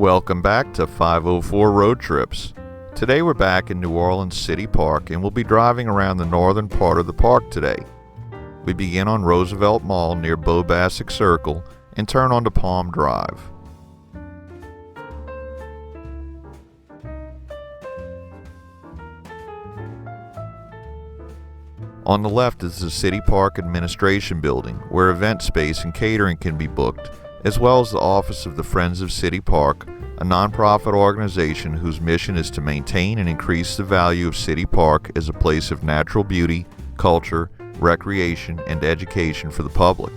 Welcome back to 504 Road Trips. Today we're back in New Orleans City Park and we'll be driving around the northern part of the park today. We begin on Roosevelt Mall near Beaubassick Circle and turn onto Palm Drive. On the left is the City Park Administration Building, where event space and catering can be booked, as well as the office of the Friends of City Park, a nonprofit organization whose mission is to maintain and increase the value of City Park as a place of natural beauty, culture, recreation, and education for the public.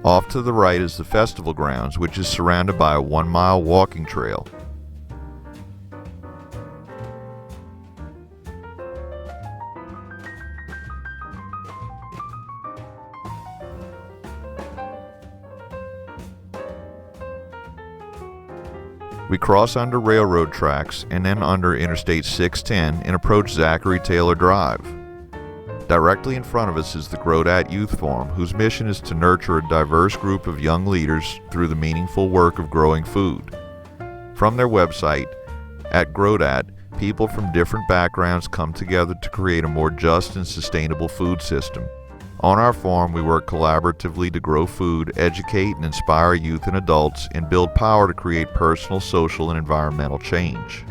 Off to the right is the festival grounds, which is surrounded by a 1-mile walking trail. We cross under railroad tracks and then under Interstate 610 and approach Zachary Taylor Drive. Directly in front of us is the Grodat Youth Forum, whose mission is to nurture a diverse group of young leaders through the meaningful work of growing food. From their website, at Grodat, people from different backgrounds come together to create a more just and sustainable food system. On our farm, we work collaboratively to grow food, educate and inspire youth and adults, and build power to create personal, social, and environmental change.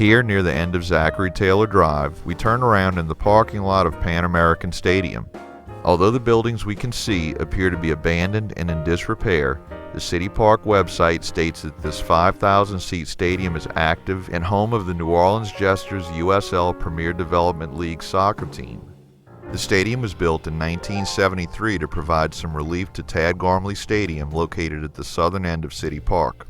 Here, near the end of Zachary Taylor Drive, we turn around in the parking lot of Pan American Stadium. Although the buildings we can see appear to be abandoned and in disrepair, the City Park website states that this 5,000-seat stadium is active and home of the New Orleans Jesters USL Premier Development League soccer team. The stadium was built in 1973 to provide some relief to Tad Gormley Stadium, located at the southern end of City Park.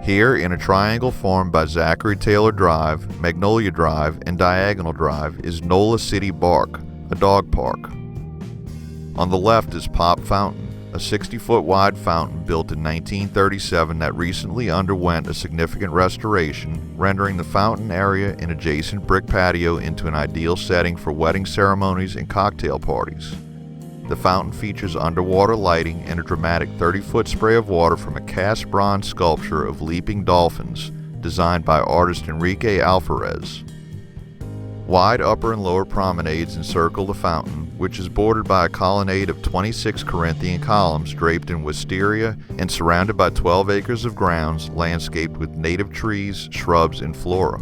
Here, in a triangle formed by Zachary Taylor Drive, Magnolia Drive, and Diagonal Drive, is NOLA City Bark, a dog park. On the left is Popp Fountain, a 60-foot wide fountain built in 1937 that recently underwent a significant restoration, rendering the fountain area and adjacent brick patio into an ideal setting for wedding ceremonies and cocktail parties. The fountain features underwater lighting and a dramatic 30-foot spray of water from a cast bronze sculpture of leaping dolphins designed by artist Enrique Alvarez. Wide upper and lower promenades encircle the fountain, which is bordered by a colonnade of 26 Corinthian columns draped in wisteria and surrounded by 12 acres of grounds landscaped with native trees, shrubs, and flora.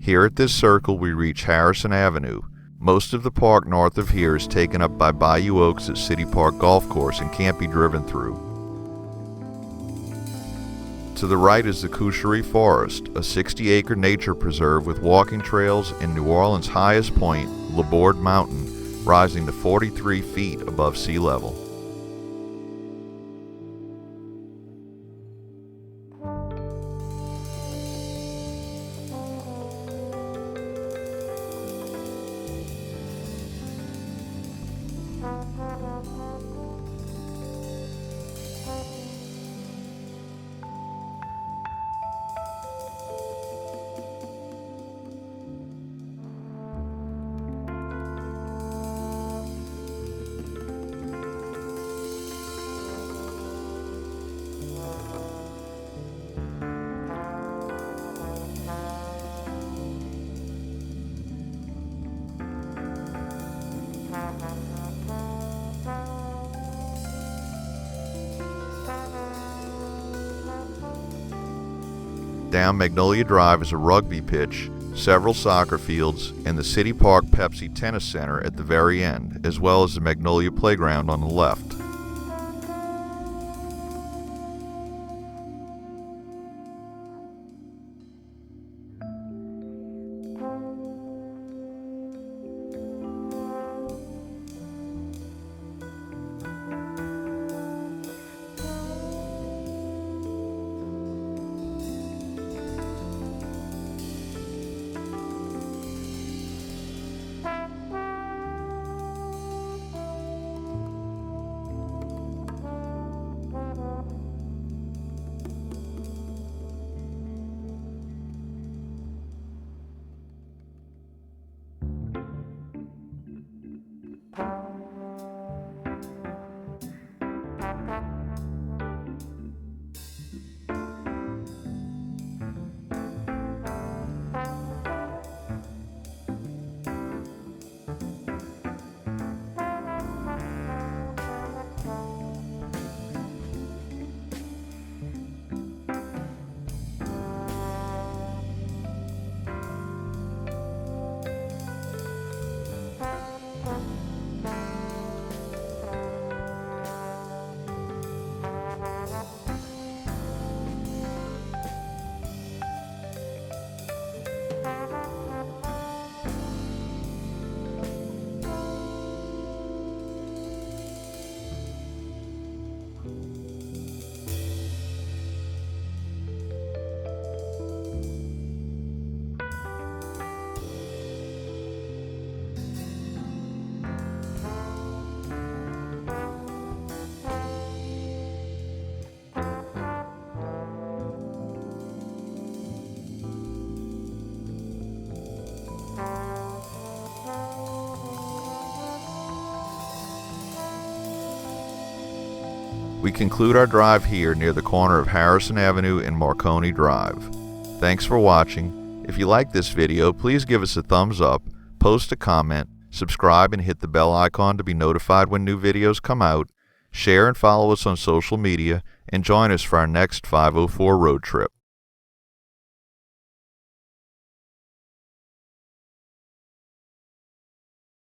Here at this circle we reach Harrison Avenue. Most of the park north of here is taken up by Bayou Oaks at City Park Golf Course and can't be driven through. To the right is the Couturie Forest, a 60-acre nature preserve with walking trails and New Orleans' highest point, Laborde Mountain, rising to 43 feet above sea level. Down Magnolia Drive is a rugby pitch, several soccer fields, and the City Park Pepsi Tennis Center at the very end, as well as the Magnolia Playground on the left. We conclude our drive here near the corner of Harrison Avenue and Marconi Drive. Thanks for watching. If you like this video, please give us a thumbs up, post a comment, subscribe and hit the bell icon to be notified when new videos come out, share and follow us on social media, and join us for our next 504 road trip.